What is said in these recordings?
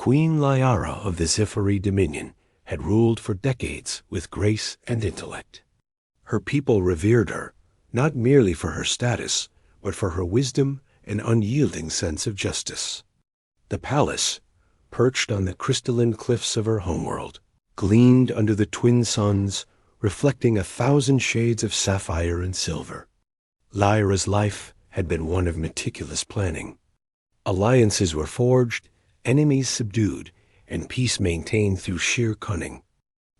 Queen Lyara of the Zifari Dominion had ruled for decades with grace and intellect. Her people revered her, not merely for her status, but for her wisdom and unyielding sense of justice. The palace, perched on the crystalline cliffs of her homeworld, gleamed under the twin suns, reflecting 1,000 shades of sapphire and silver. Lyra's life had been one of meticulous planning. Alliances were forged, enemies subdued, and peace maintained through sheer cunning.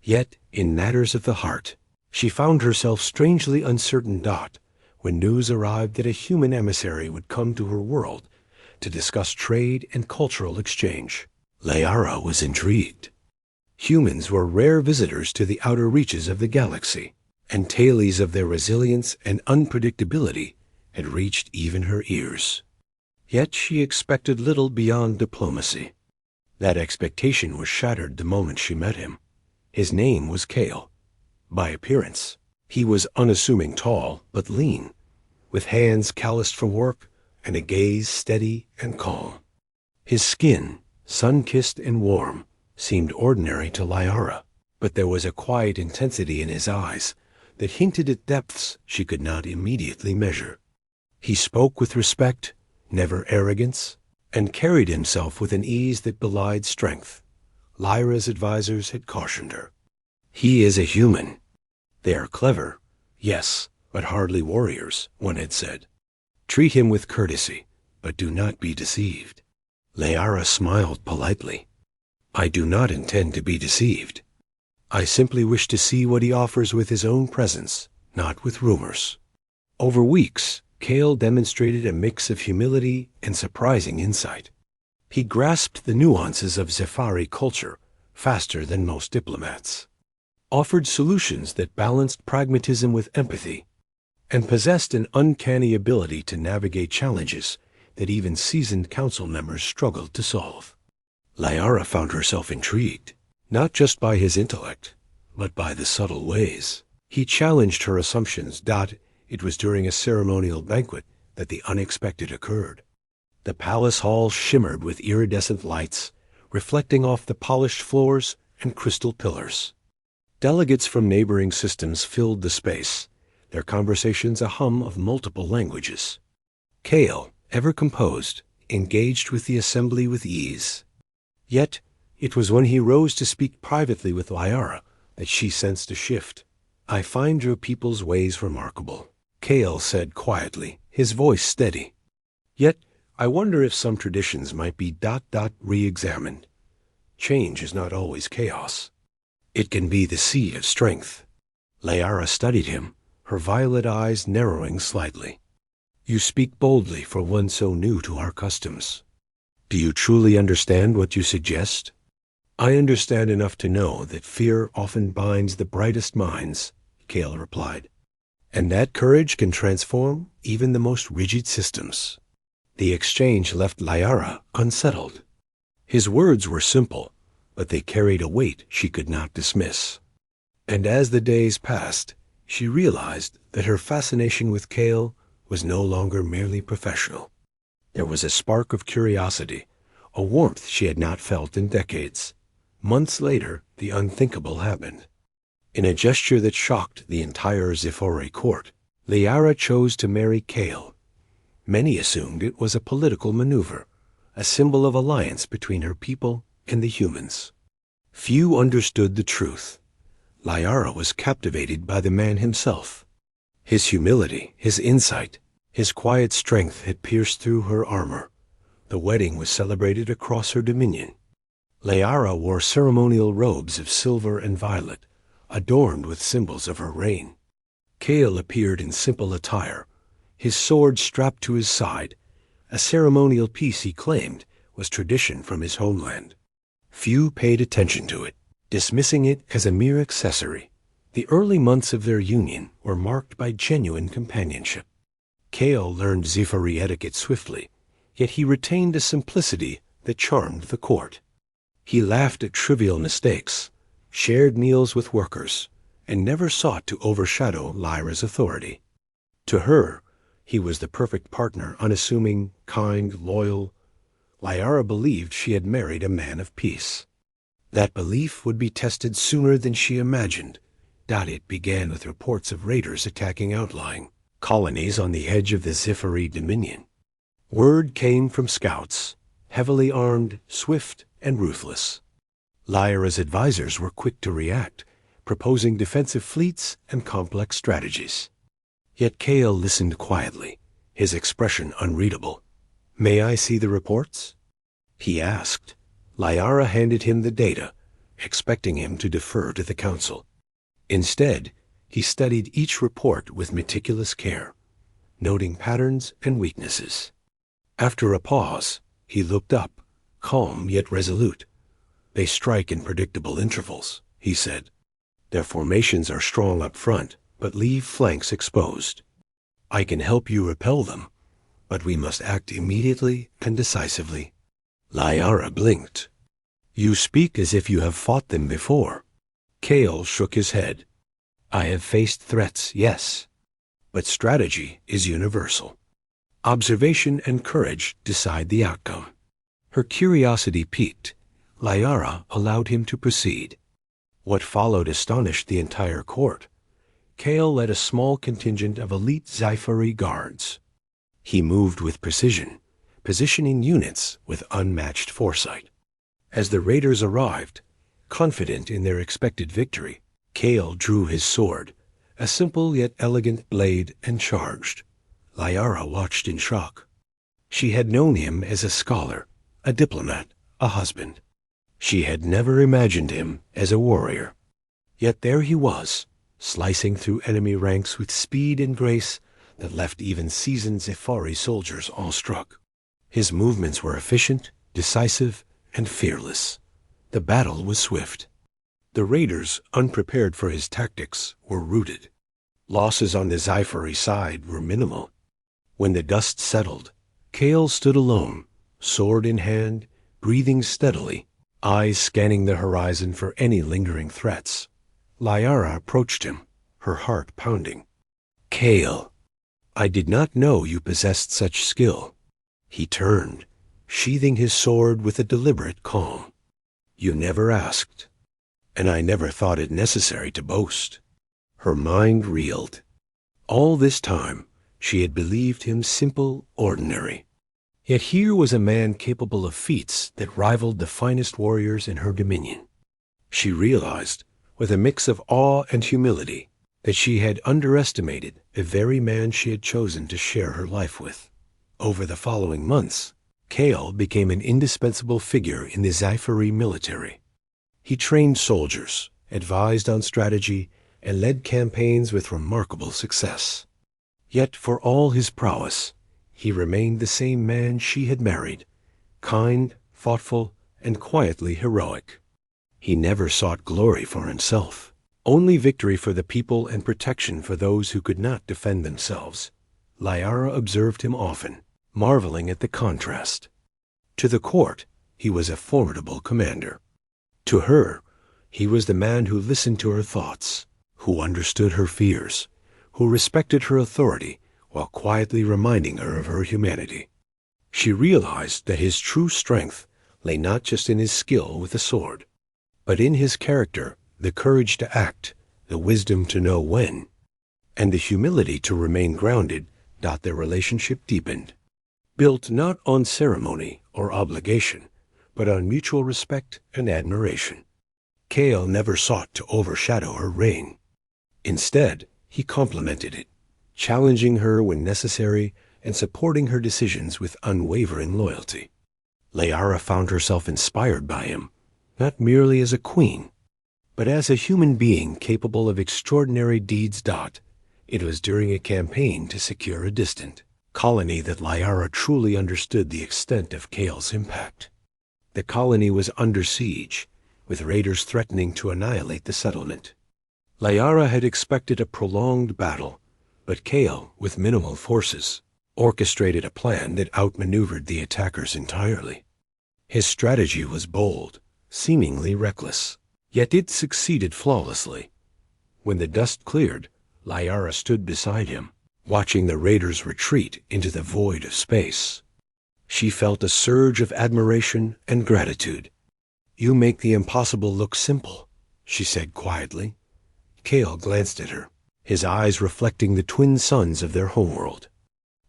Yet, in matters of the heart, she found herself strangely uncertain when news arrived that a human emissary would come to her world to discuss trade and cultural exchange. Lyra was intrigued. Humans were rare visitors to the outer reaches of the galaxy, and tales of their resilience and unpredictability had reached even her ears. Yet she expected little beyond diplomacy. That expectation was shattered the moment she met him. His name was Kale. By appearance, he was unassuming tall but lean, with hands calloused from work and a gaze steady and calm. His skin, sun-kissed and warm, seemed ordinary to Lyra, but there was a quiet intensity in his eyes that hinted at depths she could not immediately measure. He spoke with respect, never arrogance, and carried himself with an ease that belied strength. Lyra's advisors had cautioned her. He is a human. They are clever, yes, but hardly warriors, one had said. Treat him with courtesy, but do not be deceived. Lyra smiled politely. I do not intend to be deceived. I simply wish to see what he offers with his own presence, not with rumors. Over weeks, Kale demonstrated a mix of humility and surprising insight. He grasped the nuances of Zifari culture faster than most diplomats, offered solutions that balanced pragmatism with empathy, and possessed an uncanny ability to navigate challenges that even seasoned council members struggled to solve. Lyra found herself intrigued, not just by his intellect, but by the subtle ways. He challenged her assumptions. It was during a ceremonial banquet that the unexpected occurred. The palace hall shimmered with iridescent lights, reflecting off the polished floors and crystal pillars. Delegates from neighboring systems filled the space, their conversations a hum of multiple languages. Kale, ever composed, engaged with the assembly with ease. Yet, it was when he rose to speak privately with Lyra that she sensed a shift. I find your people's ways remarkable, Kale said quietly, his voice steady. Yet, I wonder if some traditions might be re-examined. Change is not always chaos. It can be the sea of strength. Lyra studied him, her violet eyes narrowing slightly. You speak boldly for one so new to our customs. Do you truly understand what you suggest? I understand enough to know that fear often binds the brightest minds, Kale replied, and that courage can transform even the most rigid systems. The exchange left Lyra unsettled. His words were simple, but they carried a weight she could not dismiss. And as the days passed, she realized that her fascination with Kale was no longer merely professional. There was a spark of curiosity, a warmth she had not felt in decades. Months later, the unthinkable happened. In a gesture that shocked the entire Zifari court, Lyra chose to marry Kale. Many assumed it was a political maneuver, a symbol of alliance between her people and the humans. Few understood the truth. Lyra was captivated by the man himself. His humility, his insight, his quiet strength had pierced through her armor. The wedding was celebrated across her dominion. Lyra wore ceremonial robes of silver and violet, adorned with symbols of her reign. Kale appeared in simple attire, his sword strapped to his side, a ceremonial piece he claimed was tradition from his homeland. Few paid attention to it, dismissing it as a mere accessory. The early months of their union were marked by genuine companionship. Kale learned Zifari etiquette swiftly, yet he retained a simplicity that charmed the court. He laughed at trivial mistakes, shared meals with workers, and never sought to overshadow Lyra's authority. To her, he was the perfect partner, unassuming, kind, loyal. Lyara believed she had married a man of peace. That belief would be tested sooner than she imagined. It began with reports of raiders attacking outlying colonies on the edge of the Zifari Dominion. Word came from scouts, heavily armed, swift, and ruthless. Lyra's advisors were quick to react, proposing defensive fleets and complex strategies. Yet Kale listened quietly, his expression unreadable. "May I see the reports?" he asked. Lyara handed him the data, expecting him to defer to the council. Instead, he studied each report with meticulous care, noting patterns and weaknesses. After a pause, he looked up, calm yet resolute. "They strike in predictable intervals," he said. "Their formations are strong up front, but leave flanks exposed. I can help you repel them, but we must act immediately and decisively." Lyara blinked. "You speak as if you have fought them before." Kale shook his head. "I have faced threats, yes, but strategy is universal. Observation and courage decide the outcome." Her curiosity piqued. Lyara allowed him to proceed. What followed astonished the entire court. Kale led a small contingent of elite Zifari guards. He moved with precision, positioning units with unmatched foresight. As the raiders arrived, confident in their expected victory, Kale drew his sword, a simple yet elegant blade, and charged. Lyara watched in shock. She had known him as a scholar, a diplomat, a husband. She had never imagined him as a warrior. Yet there he was, slicing through enemy ranks with speed and grace that left even seasoned Zifari soldiers awestruck. His movements were efficient, decisive, and fearless. The battle was swift. The raiders, unprepared for his tactics, were routed. Losses on the Zifari side were minimal. When the dust settled, Kale stood alone, sword in hand, breathing steadily, eyes scanning the horizon for any lingering threats. Lyara approached him, her heart pounding. "Kale, I did not know you possessed such skill." He turned, sheathing his sword with a deliberate calm. "You never asked, and I never thought it necessary to boast." Her mind reeled. All this time, she had believed him simple, ordinary. Yet here was a man capable of feats that rivaled the finest warriors in her dominion. She realized, with a mix of awe and humility, that she had underestimated the very man she had chosen to share her life with. Over the following months, Kale became an indispensable figure in the Zifari military. He trained soldiers, advised on strategy, and led campaigns with remarkable success. Yet for all his prowess, he remained the same man she had married, kind, thoughtful, and quietly heroic. He never sought glory for himself, only victory for the people and protection for those who could not defend themselves. Lyara observed him often, marveling at the contrast. To the court, he was a formidable commander. To her, he was the man who listened to her thoughts, who understood her fears, who respected her authority while quietly reminding her of her humanity. She realized that his true strength lay not just in his skill with the sword, but in his character, the courage to act, the wisdom to know when, and the humility to remain grounded. Their relationship deepened, built not on ceremony or obligation, but on mutual respect and admiration. Kale never sought to overshadow her reign. Instead, he complemented it, challenging her when necessary and supporting her decisions with unwavering loyalty. Lyara found herself inspired by him, not merely as a queen, but as a human being capable of extraordinary deeds. It was during a campaign to secure a distant colony that Lyara truly understood the extent of Kale's impact. The colony was under siege, with raiders threatening to annihilate the settlement. Lyara had expected a prolonged battle, but Kale, with minimal forces, orchestrated a plan that outmaneuvered the attackers entirely. His strategy was bold, seemingly reckless, yet it succeeded flawlessly. When the dust cleared, Lyara stood beside him, watching the raiders retreat into the void of space. She felt a surge of admiration and gratitude. "You make the impossible look simple," she said quietly. Cale glanced at her, his eyes reflecting the twin suns of their homeworld.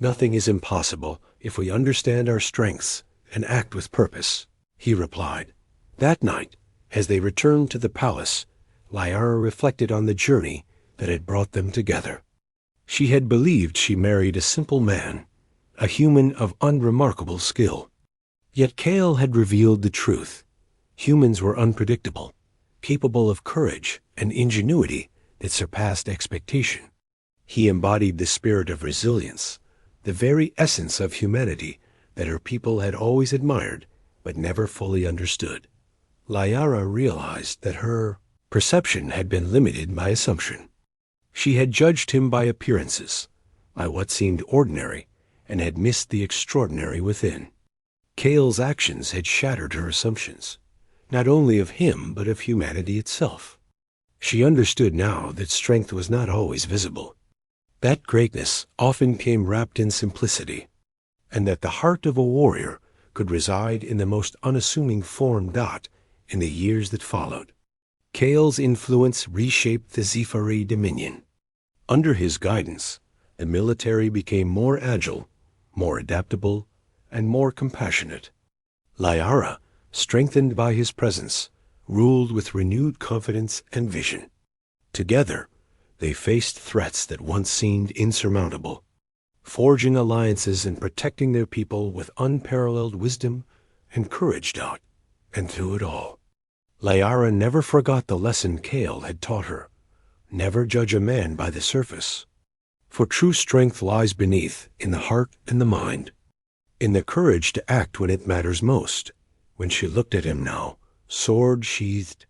"Nothing is impossible if we understand our strengths and act with purpose," he replied. That night, as they returned to the palace, Lyra reflected on the journey that had brought them together. She had believed she married a simple man, a human of unremarkable skill. Yet Cale had revealed the truth. Humans were unpredictable, capable of courage and ingenuity that surpassed expectation. He embodied the spirit of resilience, the very essence of humanity that her people had always admired but never fully understood. Lyra realized that her perception had been limited by assumption. She had judged him by appearances, by what seemed ordinary, and had missed the extraordinary within. Cale's actions had shattered her assumptions, not only of him but of humanity itself. She understood now that strength was not always visible, that greatness often came wrapped in simplicity, and that the heart of a warrior could reside in the most unassuming form in the years that followed. Cale's influence reshaped the Sci-Fi dominion. Under his guidance, the military became more agile, more adaptable, and more compassionate. Lyra, strengthened by his presence, ruled with renewed confidence and vision. Together, they faced threats that once seemed insurmountable, forging alliances and protecting their people with unparalleled wisdom and courage. And through it all, Lyra never forgot the lesson Cale had taught her: never judge a man by the surface. For true strength lies beneath, in the heart and the mind, in the courage to act when it matters most. When she looked at him now, sword sheathed,